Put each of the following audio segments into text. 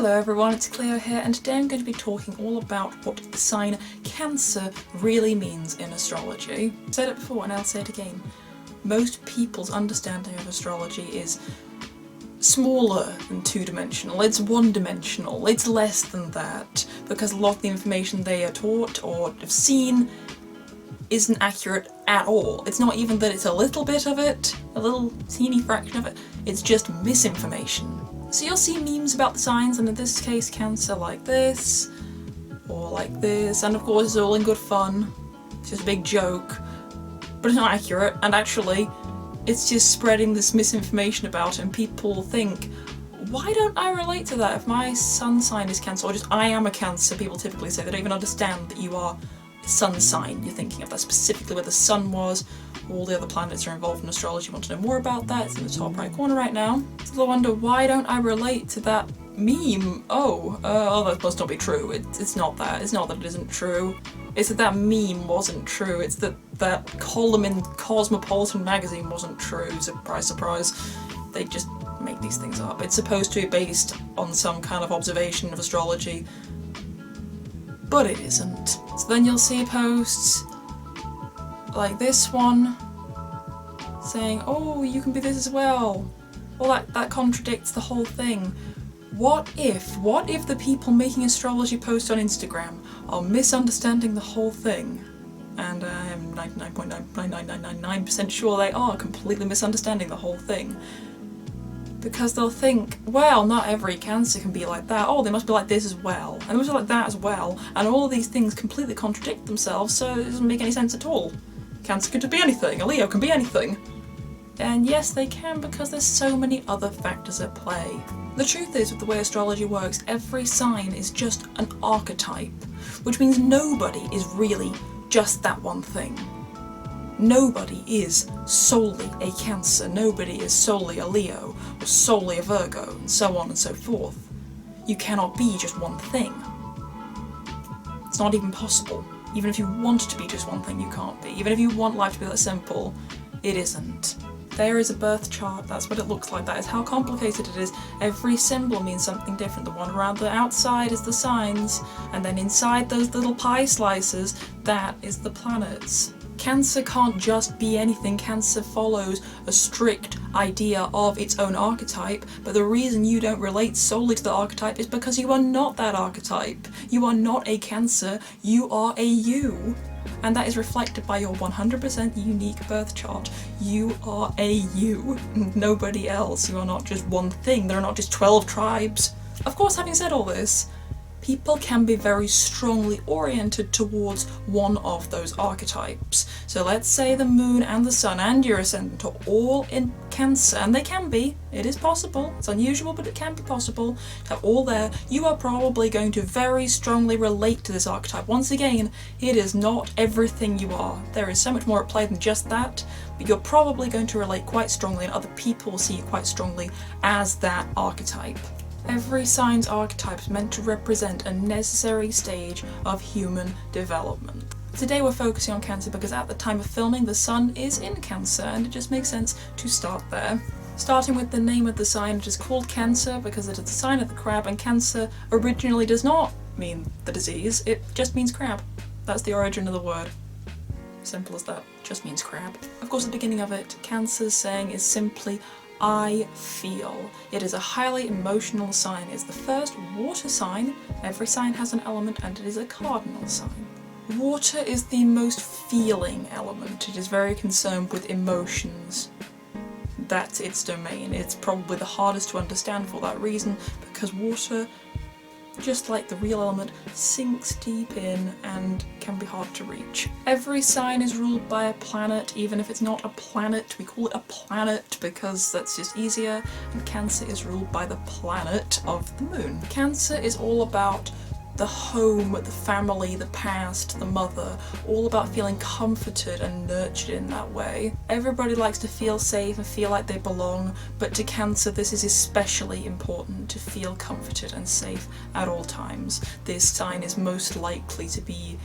Hello everyone, it's Cleo here, and today I'm going to be talking all about what the sign Cancer really means in astrology. I've said it before and I'll say it again. Most people's understanding of astrology is smaller than two-dimensional, it's one-dimensional, it's less than that, because a lot of the information they are taught or have seen isn't accurate at all. It's not even that it's a little bit of it, a little teeny fraction of it, it's just misinformation. So you'll see memes about the signs, and in this case Cancer like this, or like this, and of course it's all in good fun, it's just a big joke, but it's not accurate, and actually it's just spreading this misinformation about it, and people think, why don't I relate to that if my sun sign is Cancer, or just I am a Cancer? People typically say they don't even understand that you are a sun sign. You're thinking of that specifically where the sun was. All the other planets are involved in astrology. You want to know more about that? It's in the top right corner right now. So I wonder, why don't I relate to that meme? That must not be true. It's not that. It's not that it isn't true. It's that that meme wasn't true. It's that that column in Cosmopolitan magazine wasn't true. Surprise, surprise. They just make these things up. It's supposed to be based on some kind of observation of astrology, but it isn't. So then you'll see posts like this one saying, oh, you can be this as well. Well, that contradicts the whole thing. What if the people making astrology posts on Instagram are misunderstanding the whole thing? And I am 99.99999% sure they are completely misunderstanding the whole thing. Because they'll think, well, not every Cancer can be like that. Oh, they must be like this as well, and they must be like that as well, and all of these things completely contradict themselves, so it doesn't make any sense at all. Cancer can be anything, a Leo can be anything. And yes, they can, because there's so many other factors at play. The truth is, with the way astrology works, every sign is just an archetype, which means nobody is really just that one thing. Nobody is solely a Cancer, nobody is solely a Leo, or solely a Virgo, and so on and so forth. You cannot be just one thing. It's not even possible. Even if you want to be just one thing, you can't be. Even if you want life to be that simple, it isn't. There is a birth chart, that's what it looks like, that is how complicated it is. Every symbol means something different. The one around the outside is the signs, and then inside those little pie slices, that is the planets. Cancer can't just be anything. Cancer follows a strict idea of its own archetype, but the reason you don't relate solely to the archetype is because you are not that archetype. You are not a Cancer, you are a you. And that is reflected by your 100% unique birth chart. You are a you, nobody else. You are not just one thing, there are not just 12 tribes. Of course, having said all this, people can be very strongly oriented towards one of those archetypes. So let's say the moon and the sun and your ascendant are all in Cancer, and they can be, it is possible, it's unusual but it can be possible to have all there. You are probably going to very strongly relate to this archetype. Once again, it is not everything you are. There is so much more at play than just that, but you're probably going to relate quite strongly, and other people will see you quite strongly as that archetype. Every sign's archetype is meant to represent a necessary stage of human development. Today we're focusing on Cancer because at the time of filming the sun is in Cancer, and it just makes sense to start there. Starting with the name of the sign, it is called Cancer because it is the sign of the crab, and Cancer originally does not mean the disease, it just means crab. That's the origin of the word. Simple as that, just means crab. Of course, the beginning of it, Cancer's saying is simply I feel. It is a highly emotional sign. It's the first water sign. Every sign has an element, and it is a cardinal sign. Water is the most feeling element. It is very concerned with emotions. That's its domain. It's probably the hardest to understand for that reason, because water, just like the real element, sinks deep in and can be hard to reach. Every sign is ruled by a planet. Even if it's not a planet, we call it a planet because that's just easier, and Cancer is ruled by the planet of the moon. Cancer is all about the home, the family, the past, the mother, all about feeling comforted and nurtured in that way. Everybody likes to feel safe and feel like they belong, but to Cancer this is especially important, to feel comforted and safe at all times. This sign is most likely to be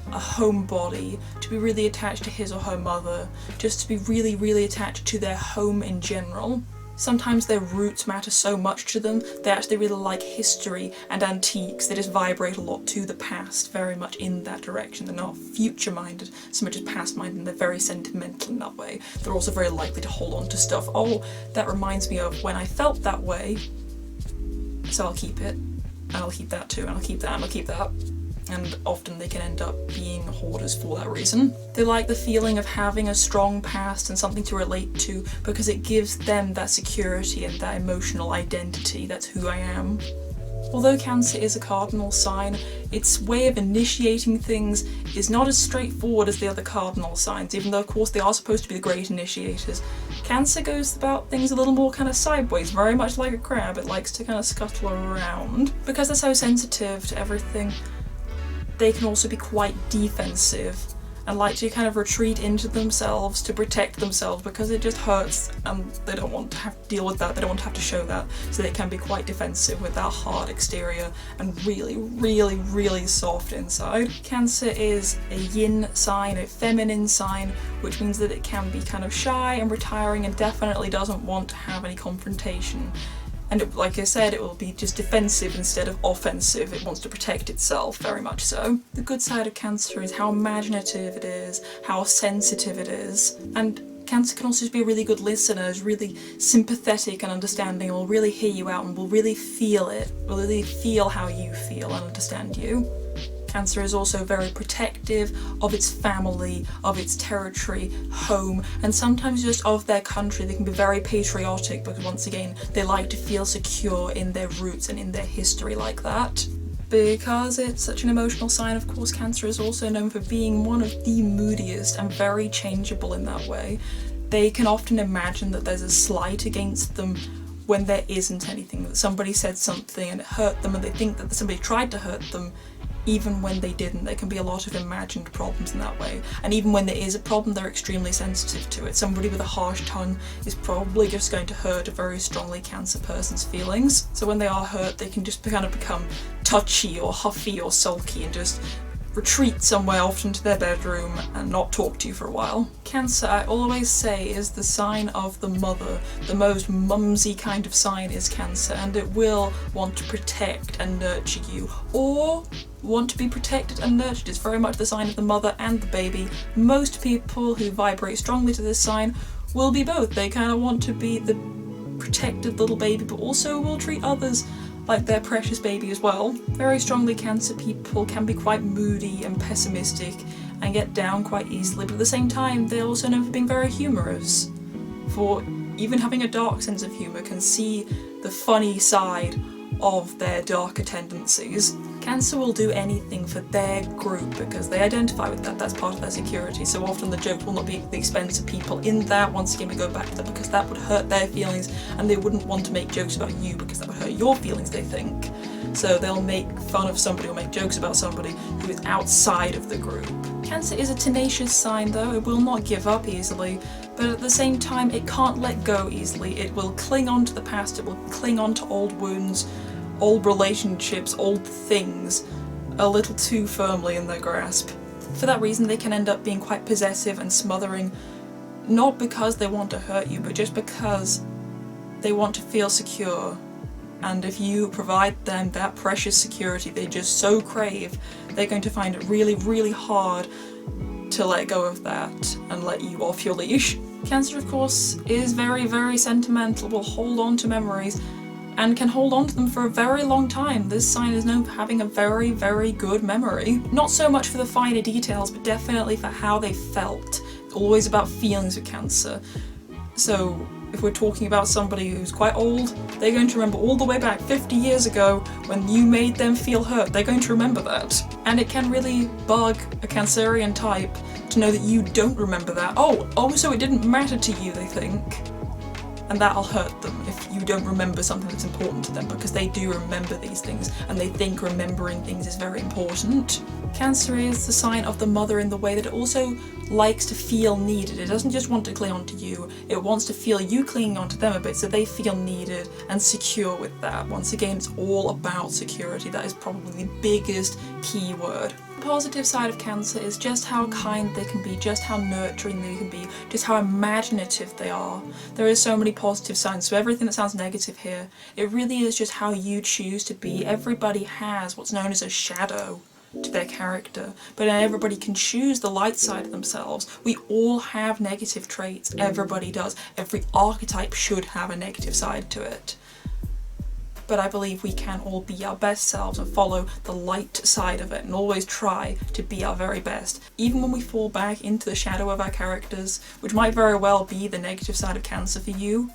a homebody, to be really attached to his or her mother, just to be really, really attached to their home in general. Sometimes their roots matter so much to them, they actually really like history and antiques. They just vibrate a lot to the past, very much in that direction. They're not future-minded so much as past-minded, and they're very sentimental in that way. They're also very likely to hold on to stuff. Oh, that reminds me of when I felt that way, so I'll keep it, and I'll keep that too, and I'll keep that, and I'll keep that. And often they can end up being hoarders for that reason. They like the feeling of having a strong past and something to relate to because it gives them that security and that emotional identity. That's who I am. Although Cancer is a cardinal sign, its way of initiating things is not as straightforward as the other cardinal signs, even though of course they are supposed to be the great initiators. Cancer goes about things a little more kind of sideways, very much like a crab. It likes to kind of scuttle around. Because they're so sensitive to everything, they can also be quite defensive and like to kind of retreat into themselves to protect themselves because it just hurts and they don't want to have to deal with that, they don't want to have to show that, so they can be quite defensive with that hard exterior and really, really, really soft inside. Cancer is a yin sign, a feminine sign, which means that it can be kind of shy and retiring and definitely doesn't want to have any confrontation. And it, like I said, it will be just defensive instead of offensive. It wants to protect itself, very much so. The good side of Cancer is how imaginative it is, how sensitive it is. And Cancer can also be a really good listener, is really sympathetic and understanding, and will really hear you out and will really feel it, will really feel how you feel and understand you. Cancer is also very protective of its family, of its territory, home, and sometimes just of their country. They can be very patriotic because once again, they like to feel secure in their roots and in their history like that. Because it's such an emotional sign, of course, Cancer is also known for being one of the moodiest and very changeable in that way. They can often imagine that there's a slight against them when there isn't anything, that somebody said something and it hurt them and they think that somebody tried to hurt them, even when they didn't. There can be a lot of imagined problems in that way. And even when there is a problem, they're extremely sensitive to it. Somebody with a harsh tongue is probably just going to hurt a very strongly Cancer person's feelings. So when they are hurt, they can just kind of become touchy or huffy or sulky and just retreat somewhere off into their bedroom and not talk to you for a while. Cancer, I always say, is the sign of the mother. The most mumsy kind of sign is Cancer, and it will want to protect and nurture you, or want to be protected and nurtured. It's very much the sign of the mother and the baby. Most people who vibrate strongly to this sign will be both. They kind of want to be the protected little baby, but also will treat others like their precious baby as well. Very strongly Cancer people can be quite moody and pessimistic and get down quite easily, but at the same time they're also known for being very humorous. For even having a dark sense of humour, can see the funny side of their darker tendencies. Cancer will do anything for their group because they identify with that. That's part of their security. So often the joke will not be at the expense of people in that. Once again, we go back to that because that would hurt their feelings and they wouldn't want to make jokes about you because that would hurt your feelings, they think. So they'll make fun of somebody or make jokes about somebody who is outside of the group. Cancer is a tenacious sign though. It will not give up easily, but at the same time it can't let go easily. It will cling on to the past, it will cling on to old wounds, old relationships, old things, a little too firmly in their grasp. For that reason they can end up being quite possessive and smothering, not because they want to hurt you, but just because they want to feel secure. And if you provide them that precious security they just so crave, they're going to find it really, really hard to let go of that and let you off your leash. Cancer, of course, is very, very sentimental, will hold on to memories and can hold on to them for a very long time. This sign is known for having a very, very good memory. Not so much for the finer details, but definitely for how they felt. Always about feelings with Cancer. So if we're talking about somebody who's quite old, they're going to remember all the way back 50 years ago when you made them feel hurt. They're going to remember that. And it can really bug a Cancerian type to know that you don't remember that. Oh, so it didn't matter to you, they think. And that'll hurt them if you don't remember something that's important to them, because they do remember these things and they think remembering things is very important. Cancer is the sign of the mother in the way that it also likes to feel needed. It doesn't just want to cling on to you, it wants to feel you clinging onto them a bit so they feel needed and secure with that. Once again, it's all about security. That is probably the biggest key word. The positive side of Cancer is just how kind they can be, just how nurturing they can be, just how imaginative they are. There are so many positive signs, so everything that sounds negative here, it really is just how you choose to be. Everybody has what's known as a shadow to their character, but everybody can choose the light side of themselves. We all have negative traits, everybody does. Every archetype should have a negative side to it. But I believe we can all be our best selves and follow the light side of it and always try to be our very best. Even when we fall back into the shadow of our characters, which might very well be the negative side of Cancer for you,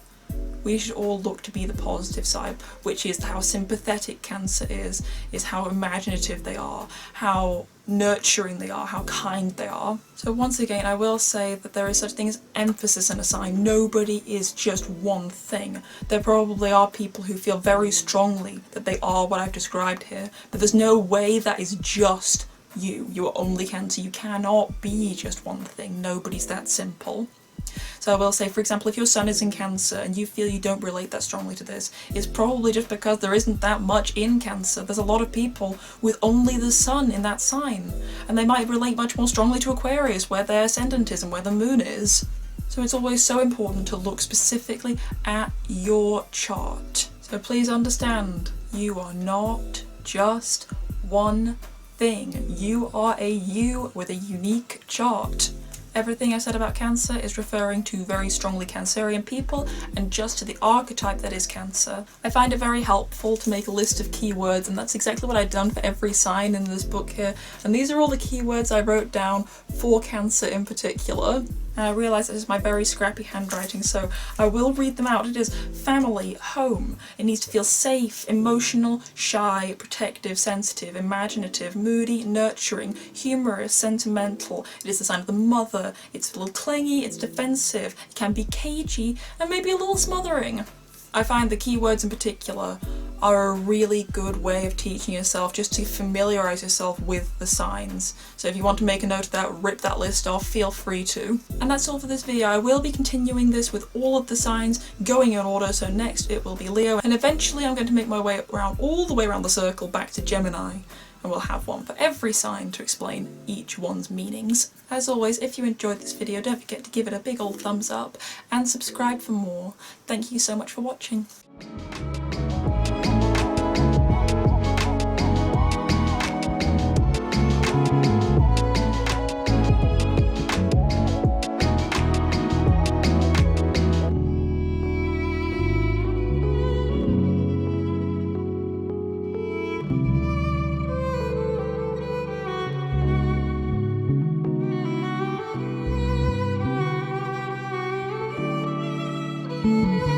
we should all look to be the positive side, which is how sympathetic Cancer is how imaginative they are, how nurturing they are, how kind they are. So once again, I will say that there is such a thing as emphasis in a sign. Nobody is just one thing. There probably are people who feel very strongly that they are what I've described here, but there's no way that is just you. You are only Cancer. You cannot be just one thing. Nobody's that simple. So I will say, for example, if your sun is in Cancer and you feel you don't relate that strongly to this, it's probably just because there isn't that much in Cancer. There's a lot of people with only the sun in that sign, and they might relate much more strongly to Aquarius, where their ascendant is and where the moon is. So it's always so important to look specifically at your chart. So please understand, you are not just one thing. You are a you with a unique chart. Everything I said about Cancer is referring to very strongly Cancerian people and just to the archetype that is Cancer. I find it very helpful to make a list of keywords, and that's exactly what I've done for every sign in this book here. And these are all the keywords I wrote down for Cancer in particular. And I realise this is my very scrappy handwriting, so I will read them out. It is family, home. It needs to feel safe, emotional, shy, protective, sensitive, imaginative, moody, nurturing, humorous, sentimental. It is the sign of the mother. It's a little clingy, it's defensive, it can be cagey, and maybe a little smothering. I find the keywords in particular are a really good way of teaching yourself just to familiarise yourself with the signs. So if you want to make a note of that, rip that list off, feel free to. And that's all for this video. I will be continuing this with all of the signs going in order, so next it will be Leo, and eventually I'm going to make my way around all the way around the circle back to Gemini, and we'll have one for every sign to explain each one's meanings. As always, if you enjoyed this video, don't forget to give it a big old thumbs up and subscribe for more. Thank you so much for watching. Thank you.